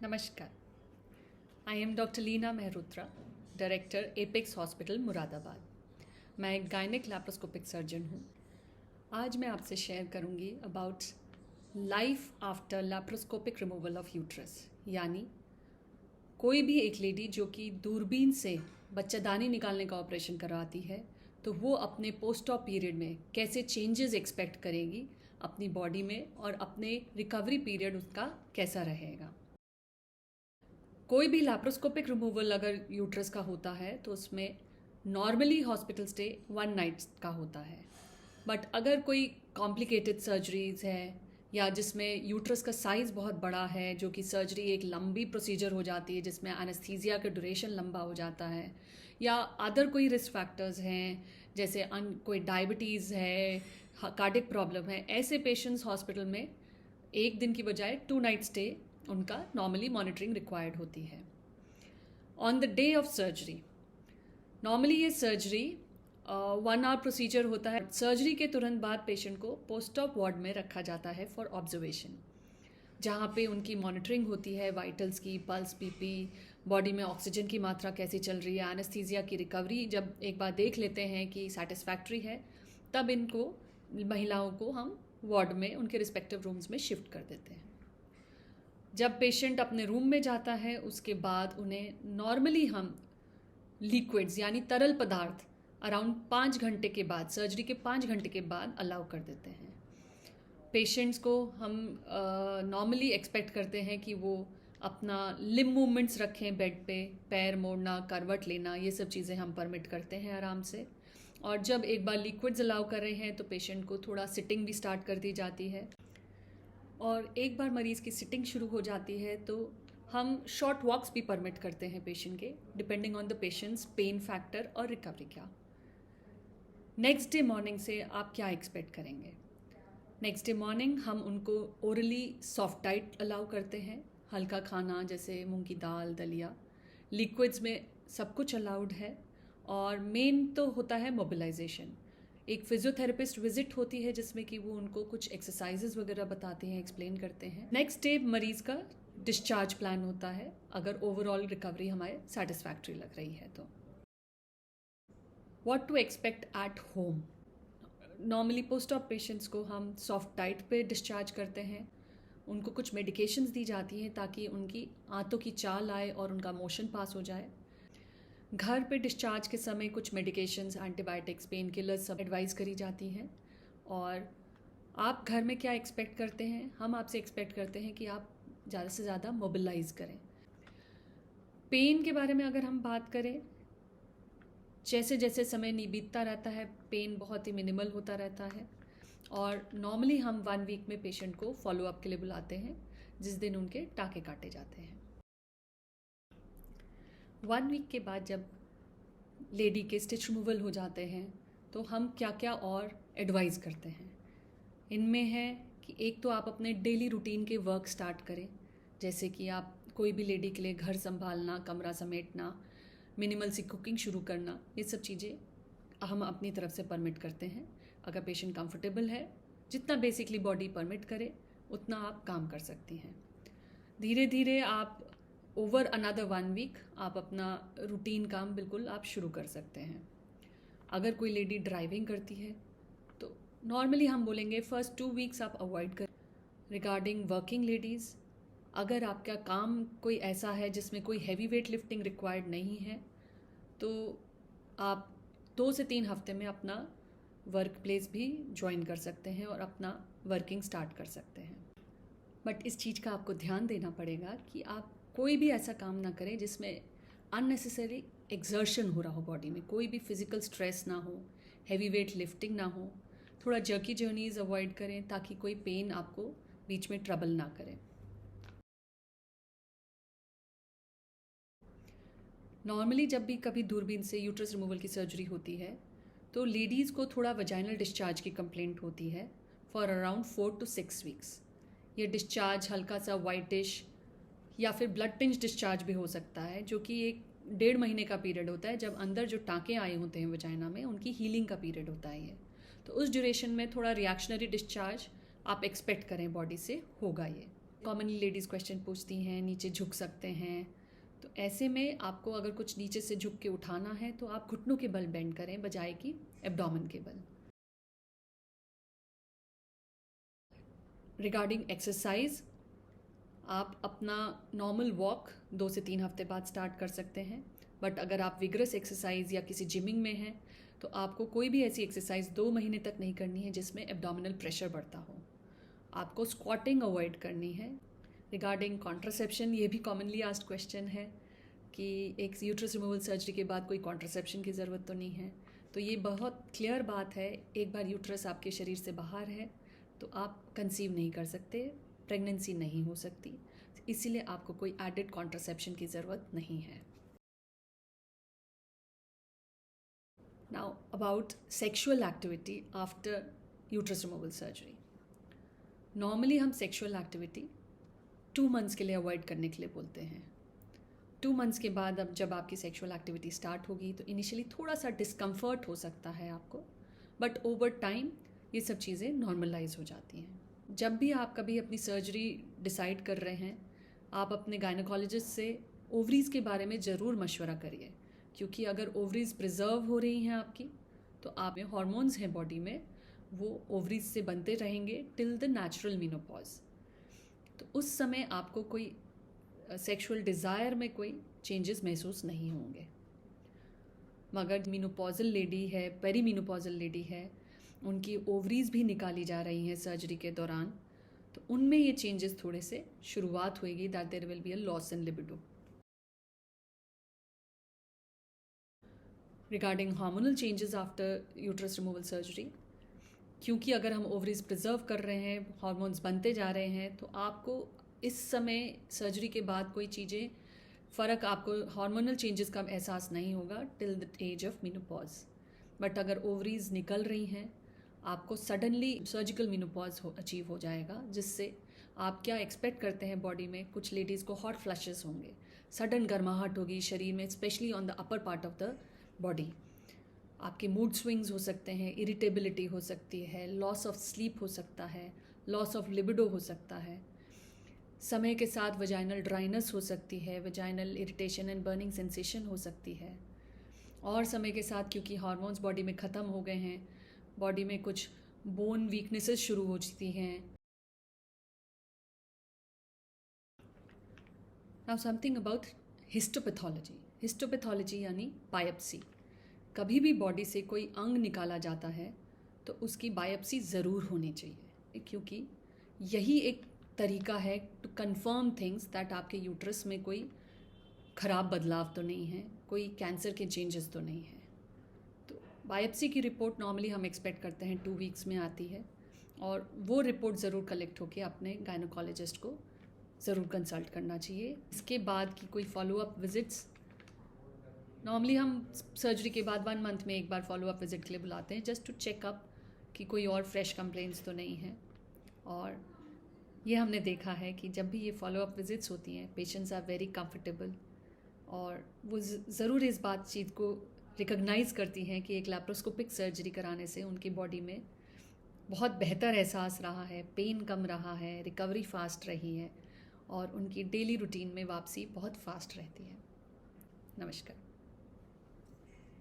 नमस्कार। I am doctor Leena Mehrotra, director Apex hospital Moradabad. मैं एक गायनिक लैप्रोस्कोपिक सर्जन हूँ। आज मैं आपसे शेयर करूँगी about life after laparoscopic removal of uterus, यानी कोई भी एक लेडी जो कि दूरबीन से बच्चादानी निकालने का ऑपरेशन करवाती है, तो वो अपने पोस्ट ऑप पीरियड में कैसे चेंजेस एक्सपेक्ट करेगी अपनी बॉडी में और अपने रिकवरी पीरियड उसका कैसा रहेगा। कोई भी लैप्रोस्कोपिक रिमूवल अगर यूट्रस का होता है तो उसमें नॉर्मली हॉस्पिटल स्टे 1 नाइट का होता है। बट अगर कोई कॉम्प्लिकेटेड सर्जरीज है या जिसमें यूट्रस का साइज़ बहुत बड़ा है, जो कि सर्जरी एक लंबी प्रोसीजर हो जाती है जिसमें एनेस्थीसिया का ड्यूरेशन लंबा हो जाता है, या अदर कोई रिस्क फैक्टर्स हैं जैसे कोई डायबिटीज़ है, कार्डिक प्रॉब्लम है, ऐसे पेशेंट्स हॉस्पिटल में एक दिन की बजाय 2 नाइट स्टे उनका नॉर्मली मॉनिटरिंग रिक्वायर्ड होती है। On the day of surgery normally ये सर्जरी 1 आवर प्रोसीजर होता है। सर्जरी के तुरंत बाद पेशेंट को पोस्ट ऑप वार्ड में रखा जाता है फॉर ऑब्जर्वेशन, जहाँ पे उनकी मॉनिटरिंग होती है, वाइटल्स की, पल्स, पीपी, बॉडी में ऑक्सीजन की मात्रा कैसी चल रही है, एनेस्थीसिया की रिकवरी जब एक बार देख लेते हैं कि सेटिस्फैक्ट्री है, तब इनको महिलाओं को हम वार्ड में उनके रिस्पेक्टिव रूम्स में शिफ्ट कर देते हैं। जब पेशेंट अपने रूम में जाता है उसके बाद उन्हें नॉर्मली हम लिक्विड्स यानी तरल पदार्थ अराउंड 5 घंटे के बाद, सर्जरी के 5 घंटे के बाद अलाउ कर देते हैं। पेशेंट्स को हम नॉर्मली एक्सपेक्ट करते हैं कि वो अपना लिम्ब मूवमेंट्स रखें बेड पे, पैर मोड़ना, करवट लेना, ये सब चीज़ें हम परमिट करते हैं आराम से। और जब एक बार लिक्विड्स अलाउ कर रहे हैं तो पेशेंट को थोड़ा सिटिंग भी स्टार्ट कर दी जाती है। और एक बार मरीज़ की सिटिंग शुरू हो जाती है तो हम शॉर्ट वॉक्स भी परमिट करते हैं पेशेंट के, depending on the patient's pain factor और रिकवरी क्या। नेक्स्ट डे मॉर्निंग से आप क्या एक्सपेक्ट करेंगे? नेक्स्ट डे मॉर्निंग हम उनको ओरली सॉफ्ट डाइट अलाउ करते हैं, हल्का खाना जैसे मूंग की दाल, दलिया। लिक्विड्स में सब कुछ अलाउड है। और मेन तो होता है मोबिलाइजेशन। एक फिजियोथेरेपिस्ट विजिट होती है जिसमें कि वो उनको कुछ एक्सरसाइजेज वगैरह बताते हैं, एक्सप्लेन करते हैं। नेक्स्ट डे मरीज़ का डिस्चार्ज प्लान होता है अगर ओवरऑल रिकवरी हमारे सेटिस्फैक्ट्री लग रही है तो। What to expect at home? Normally post op patients को हम सॉफ्ट डाइट पे डिस्चार्ज करते हैं। उनको कुछ मेडिकेशंस दी जाती हैं ताकि उनकी आंतों की चाल आए और उनका मोशन पास हो जाए। घर पे डिस्चार्ज के समय कुछ मेडिकेशंस, एंटीबायोटिक्स, पेन किलर्स सब एडवाइस करी जाती हैं। और आप घर में क्या एक्सपेक्ट करते हैं? हम आपसे एक्सपेक्ट करते हैं कि आप ज़्यादा से ज़्यादा मोबिलाइज करें। पेन के बारे में अगर हम बात करें, जैसे जैसे समय बीतता रहता है पेन बहुत ही मिनिमल होता रहता है। और नॉर्मली हम 1 वीक में पेशेंट को फॉलोअप के लिए बुलाते हैं, जिस दिन उनके टाँके काटे जाते हैं। 1 वीक के बाद जब लेडी के स्टिच रिमूवल हो जाते हैं तो हम क्या क्या और एडवाइस करते हैं। इनमें है कि एक तो आप अपने डेली रूटीन के वर्क स्टार्ट करें, जैसे कि आप कोई भी लेडी के लिए घर संभालना, कमरा समेटना, मिनिमल सी कुकिंग शुरू करना, ये सब चीज़ें हम अपनी तरफ से परमिट करते हैं। अगर पेशेंट कंफर्टेबल है, जितना बेसिकली बॉडी परमिट करे उतना आप काम कर सकती हैं। धीरे धीरे आप ओवर अनदर 1 वीक आप अपना रूटीन काम बिल्कुल आप शुरू कर सकते हैं। अगर कोई लेडी ड्राइविंग करती है तो नॉर्मली हम बोलेंगे फर्स्ट 2 वीक्स आप अवॉइड करें। रिगार्डिंग वर्किंग लेडीज़, अगर आपका काम कोई ऐसा है जिसमें कोई हैवी वेट लिफ्टिंग रिक्वायर्ड नहीं है तो आप 2 से 3 हफ्ते में अपना वर्क प्लेस भी ज्वाइन कर सकते हैं और अपना वर्किंग स्टार्ट कर सकते हैं। बट इस चीज़ का आपको ध्यान देना पड़ेगा कि आप कोई भी ऐसा काम ना करें जिसमें अननेसेसरी एक्सर्शन हो रहा हो बॉडी में, कोई भी फिजिकल स्ट्रेस ना हो, हैवी वेट लिफ्टिंग ना हो। थोड़ा जर्की जर्नीज अवॉइड करें ताकि कोई पेन आपको बीच में ट्रबल ना करे। नॉर्मली जब भी कभी दूरबीन से यूट्रस रिमूवल की सर्जरी होती है तो लेडीज़ को थोड़ा वजाइनल डिस्चार्ज की कंप्लेंट होती है फॉर अराउंड 4 to 6 वीक्स। ये डिस्चार्ज हल्का सा वाइटिश या फिर ब्लड टिंज डिस्चार्ज भी हो सकता है, जो कि 1-1.5 महीने का पीरियड होता है जब अंदर जो टाँके आए होते हैं वजाइना में उनकी हीलिंग का पीरियड होता है ये। तो उस ड्यूरेशन में थोड़ा रिएक्शनरी डिस्चार्ज आप एक्सपेक्ट करें बॉडी से होगा ये। कॉमनली लेडीज़ क्वेश्चन पूछती हैं नीचे झुक सकते हैं, तो ऐसे में आपको अगर कुछ नीचे से झुक के उठाना है तो आप घुटनों के बल बेंड करें बजाय कि एब्डोमेन के बल। रिगार्डिंग एक्सरसाइज, आप अपना नॉर्मल वॉक 2 से 3 हफ्ते बाद स्टार्ट कर सकते हैं, बट अगर आप विग्रस एक्सरसाइज या किसी जिमिंग में हैं तो आपको कोई भी ऐसी एक्सरसाइज 2 महीने तक नहीं करनी है जिसमें एब्डोमिनल प्रेशर बढ़ता हो। आपको स्क्वाटिंग अवॉइड करनी है। रिगार्डिंग कॉन्ट्रासेप्शन, ये भी कॉमनली आस्क्ड क्वेश्चन है कि एक यूट्रस रिमूवल सर्जरी के बाद कोई कॉन्ट्रासेप्शन की ज़रूरत तो नहीं है। तो ये बहुत क्लियर बात है, एक बार यूट्रस आपके शरीर से बाहर है तो आप कंसीव नहीं कर सकते, प्रेगनेंसी नहीं हो सकती, इसीलिए आपको कोई एडेड कॉन्ट्रासेप्शन की ज़रूरत नहीं है। Now about sexual activity after uterus removal surgery. Normally हम सेक्सुअल एक्टिविटी 2 मंथ्स के लिए अवॉइड करने के लिए बोलते हैं। 2 मंथ्स के बाद अब जब आपकी सेक्सुअल एक्टिविटी स्टार्ट होगी तो इनिशियली थोड़ा सा डिस्कम्फर्ट हो सकता है आपको, बट ओवर टाइम ये सब चीज़ें नॉर्मलाइज हो जाती हैं। जब भी आप कभी अपनी सर्जरी डिसाइड कर रहे हैं, आप अपने गायनोकोलॉजिस्ट से ओवरीज़ के बारे में ज़रूर मशवरा करिए, क्योंकि अगर ओवरीज़ प्रिजर्व हो रही हैं आपकी तो आप में हॉर्मोन्स हैं बॉडी में, वो ओवरीज से बनते रहेंगे टिल द नेचुरल मीनोपॉज। तो उस समय आपको कोई सेक्सुअल डिज़ायर में कोई चेंजेस महसूस नहीं होंगे। मगर मीनोपॉजल लेडी है, पेरी मीनोपॉजल लेडी है, उनकी ओवरीज भी निकाली जा रही हैं सर्जरी के दौरान, तो उनमें ये चेंजेस थोड़े से शुरुआत होएगी, that there will be a loss in libido. Regarding hormonal changes after uterus removal surgery, क्योंकि अगर हम ओवरीज प्रिजर्व कर रहे हैं, हार्मोन्स बनते जा रहे हैं, तो आपको इस समय सर्जरी के बाद कोई चीज़ें फ़र्क, आपको हार्मोनल चेंजेस का एहसास नहीं होगा till the age of menopause. But अगर ओवरीज निकल रही हैं, आपको सडनली सर्जिकल मीनोपॉज अचीव हो जाएगा, जिससे आप क्या एक्सपेक्ट करते हैं बॉडी में, कुछ लेडीज़ को हॉट फ्लैशेस होंगे, सडन गर्माहट होगी शरीर में, specially on the upper part of the body. आपके मूड स्विंग्स हो सकते हैं, इरिटेबिलिटी हो सकती है, लॉस ऑफ स्लीप हो सकता है, लॉस ऑफ लिबिडो हो सकता है। समय के साथ वजाइनल ड्राइनेस हो सकती है, vaginal irritation and burning sensation हो सकती है। और समय के साथ क्योंकि हार्मोन्स बॉडी में ख़त्म हो गए हैं, बॉडी में कुछ बोन वीकनेसेस शुरू हो जाती हैं। Now something about histopathology. Histopathology यानी बायोप्सी। कभी भी बॉडी से कोई अंग निकाला जाता है तो उसकी बायोप्सी ज़रूर होनी चाहिए, क्योंकि यही एक तरीका है टू कंफर्म थिंग्स दैट आपके यूट्रस में कोई ख़राब बदलाव तो नहीं है, कोई कैंसर के चेंजेस तो नहीं है। तो बायोप्सी की रिपोर्ट नॉर्मली हम एक्सपेक्ट करते हैं 2 वीक्स में आती है, और वो रिपोर्ट ज़रूर कलेक्ट होकर अपने गायनोकोलॉजिस्ट को ज़रूर कंसल्ट करना चाहिए। इसके बाद की कोई फॉलोअप विजिट्स, नॉर्मली हम सर्जरी के बाद 1 मंथ में एक बार फॉलोअप विजिट के लिए बुलाते हैं, जस्ट टू चेकअप कि कोई और फ्रेश कंप्लेंट्स तो नहीं हैं। और ये हमने देखा है कि जब भी ये फॉलोअप विजिट्स होती हैं, पेशेंट्स आर वेरी कंफर्टेबल, और वो ज़रूर इस बातचीत को रिकॉग्नाइज़ करती हैं कि एक लैप्रोस्कोपिक सर्जरी कराने से उनकी बॉडी में बहुत बेहतर एहसास रहा है, पेन कम रहा है, रिकवरी फास्ट रही है, और उनकी डेली रूटीन में वापसी बहुत फास्ट रहती है। नमस्कार।